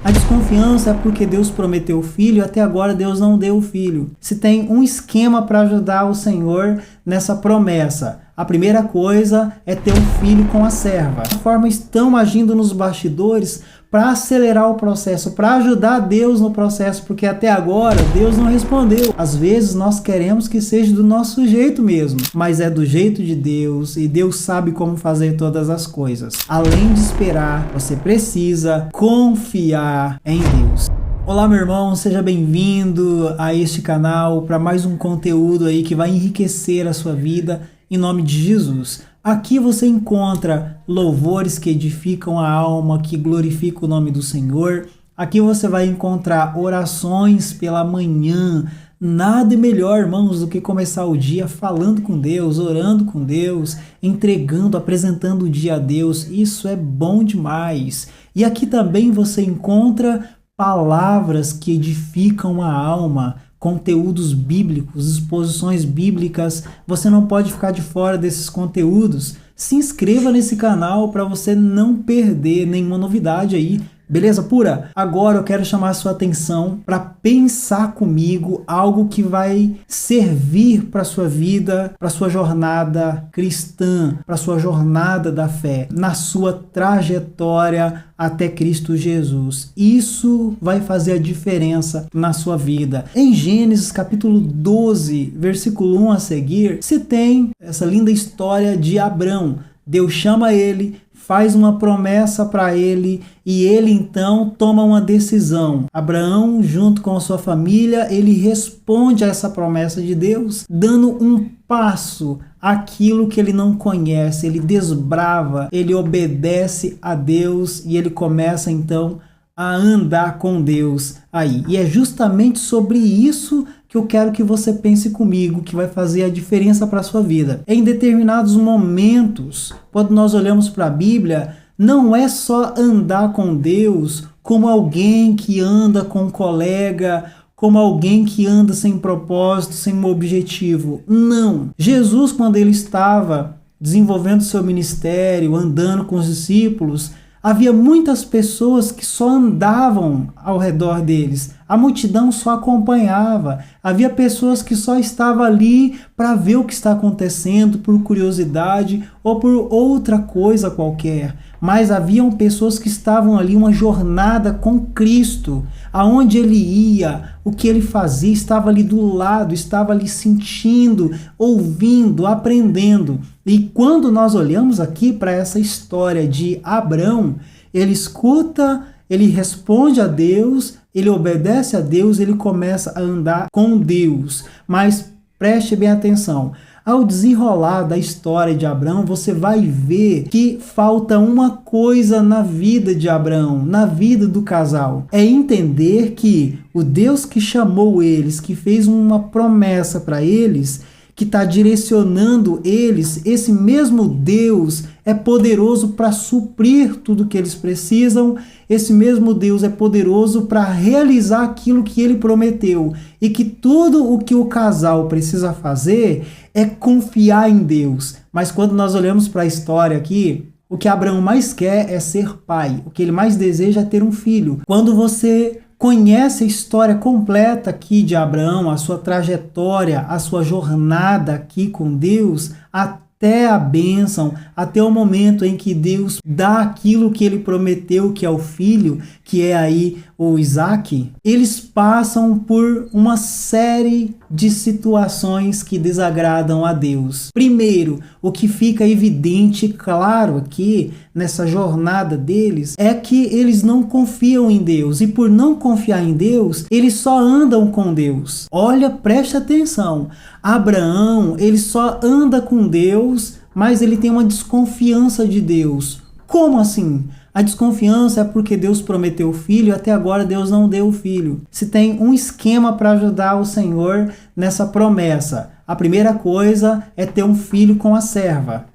A desconfiança é porque Deus prometeu o filho e até agora Deus não deu o filho. Se tem um esquema para ajudar o Senhor nessa promessa, a primeira coisa é ter um filho com a serva. De forma estão agindo nos bastidores para acelerar o processo, para ajudar Deus no processo, porque até agora Deus não respondeu. Às vezes nós queremos que seja do nosso jeito mesmo, mas é do jeito de Deus e Deus sabe como fazer todas as coisas. Além de esperar, você precisa confiar em Deus. Olá, meu irmão, seja bem-vindo a este canal para mais um conteúdo aí que vai enriquecer a sua vida em nome de Jesus. Aqui você encontra louvores que edificam a alma, que glorificam o nome do Senhor. Aqui você vai encontrar orações pela manhã. Nada melhor, irmãos, do que começar o dia falando com Deus, orando com Deus, entregando, apresentando o dia a Deus. Isso é bom demais. E aqui também você encontra palavras que edificam a alma, conteúdos bíblicos, exposições bíblicas. Você não pode ficar de fora desses conteúdos. Se inscreva nesse canal para você não perder nenhuma novidade aí. Beleza pura? Agora eu quero chamar a sua atenção para pensar comigo algo que vai servir para a sua vida, para a sua jornada cristã, para a sua jornada da fé, na sua trajetória até Cristo Jesus. Isso vai fazer a diferença na sua vida. Em Gênesis capítulo 12, versículo 1 a seguir, se tem essa linda história de Abrão. Deus chama ele, faz uma promessa para ele e ele então toma uma decisão. Abraão, junto com a sua família, ele responde a essa promessa de Deus, dando um passo àquilo que ele não conhece. Ele desbrava, ele obedece a Deus e ele começa então a andar com Deus aí. E é justamente sobre isso que eu quero que você pense comigo, que vai fazer a diferença para a sua vida. Em determinados momentos, quando nós olhamos para a Bíblia, não é só andar com Deus como alguém que anda com um colega, como alguém que anda sem propósito, sem um objetivo. Não. Jesus, quando ele estava desenvolvendo seu ministério, andando com os discípulos, havia muitas pessoas que só andavam ao redor deles. A multidão só acompanhava. Havia pessoas que só estavam ali para ver o que está acontecendo, por curiosidade ou por outra coisa qualquer. Mas haviam pessoas que estavam ali, uma jornada com Cristo. Aonde ele ia, o que ele fazia, estava ali do lado, estava ali sentindo, ouvindo, aprendendo. E quando nós olhamos aqui para essa história de Abrão, ele escuta, ele responde a Deus, ele obedece a Deus, ele começa a andar com Deus. Mas preste bem atenção. Ao desenrolar da história de Abrão, você vai ver que falta uma coisa na vida de Abrão, na vida do casal. É entender que o Deus que chamou eles, que fez uma promessa para eles, que está direcionando eles, esse mesmo Deus é poderoso para suprir tudo que eles precisam. Esse mesmo Deus é poderoso para realizar aquilo que ele prometeu. E que tudo o que o casal precisa fazer é confiar em Deus. Mas quando nós olhamos para a história aqui, o que Abraão mais quer é ser pai. O que ele mais deseja é ter um filho. Quando você conhece a história completa aqui de Abraão, a sua trajetória, a sua jornada aqui com Deus, até a bênção, até o momento em que Deus dá aquilo que ele prometeu, que é o filho, que é aí o Isaac, eles passam por uma série de situações que desagradam a Deus. Primeiro, o que fica evidente e claro aqui nessa jornada deles é que eles não confiam em Deus, e por não confiar em Deus, eles só andam com Deus. Olha, preste atenção, Abraão, ele só anda com Deus, mas ele tem uma desconfiança de Deus. Como assim? A desconfiança é porque Deus prometeu o filho e até agora Deus não deu o filho. Se tem um esquema para ajudar o Senhor nessa promessa, a primeira coisa é ter um filho com a serva.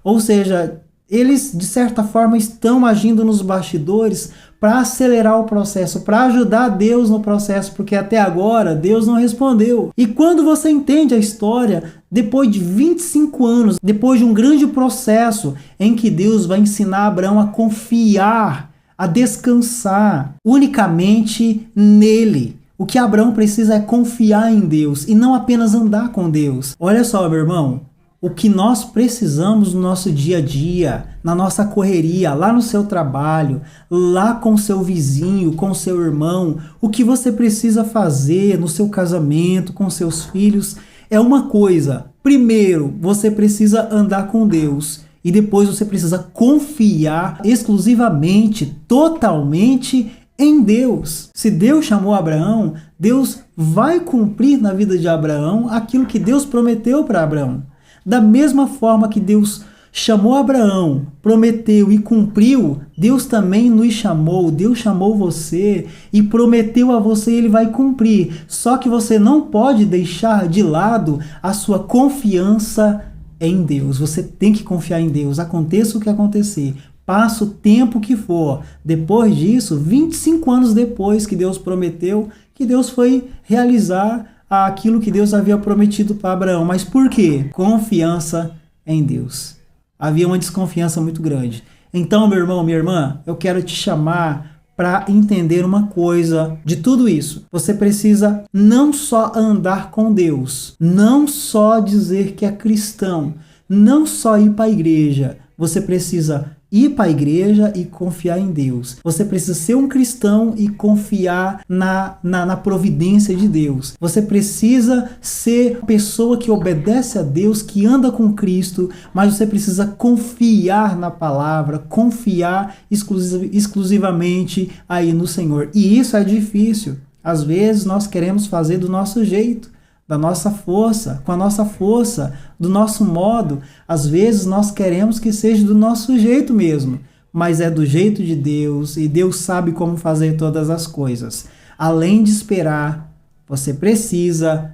Ou seja, eles de certa forma estão agindo nos bastidores para acelerar o processo, para ajudar Deus no processo, porque até agora Deus não respondeu. E quando você entende a história, depois de 25 anos, depois de um grande processo em que Deus vai ensinar Abraão a confiar a descansar unicamente nele. O que Abraão precisa é confiar em Deus e não apenas andar com Deus. Olha só, meu irmão, o que nós precisamos no nosso dia a dia, na nossa correria, lá no seu trabalho, lá com seu vizinho, com seu irmão, o que você precisa fazer no seu casamento, com seus filhos, é uma coisa. Primeiro, você precisa andar com Deus. E depois você precisa confiar exclusivamente, totalmente em Deus. Se Deus chamou Abraão, Deus vai cumprir na vida de Abraão aquilo que Deus prometeu para Abraão. Da mesma forma que Deus chamou Abraão, prometeu e cumpriu, Deus também nos chamou, Deus chamou você e prometeu a você e ele vai cumprir. Só que você não pode deixar de lado a sua confiança em Deus. Você tem que confiar em Deus, aconteça o que acontecer, passa o tempo que for. Depois disso, 25 anos depois que Deus prometeu, que Deus foi realizar aquilo que Deus havia prometido para Abraão. Mas por quê? Confiança em Deus. Havia uma desconfiança muito grande. Então, meu irmão, minha irmã, eu quero te chamar para entender uma coisa de tudo isso. Você precisa não só andar com Deus, não só dizer que é cristão, não só ir para a igreja. Você precisa ir para a igreja e confiar em Deus. Você precisa ser um cristão e confiar na providência de Deus. Você precisa ser uma pessoa que obedece a Deus, que anda com Cristo, mas você precisa confiar na palavra, confiar exclusivamente aí no Senhor. E isso é difícil. Às vezes nós queremos fazer do nosso jeito, da nossa força, com a nossa força, do nosso modo. Às vezes nós queremos que seja do nosso jeito mesmo, mas é do jeito de Deus e Deus sabe como fazer todas as coisas. Além de esperar, você precisa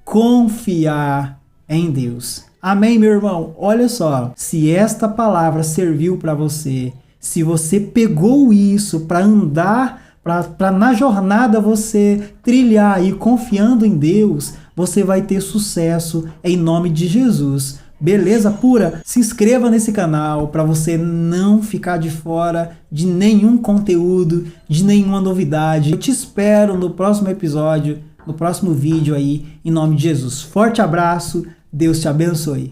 confiar em Deus. Amém, meu irmão? Olha só, se esta palavra serviu para você, se você pegou isso para andar, para na jornada você trilhar e confiando em Deus, você vai ter sucesso em nome de Jesus. Beleza pura? Se inscreva nesse canal para você não ficar de fora de nenhum conteúdo, de nenhuma novidade. Eu te espero no próximo episódio, no próximo vídeo aí, em nome de Jesus. Forte abraço, Deus te abençoe.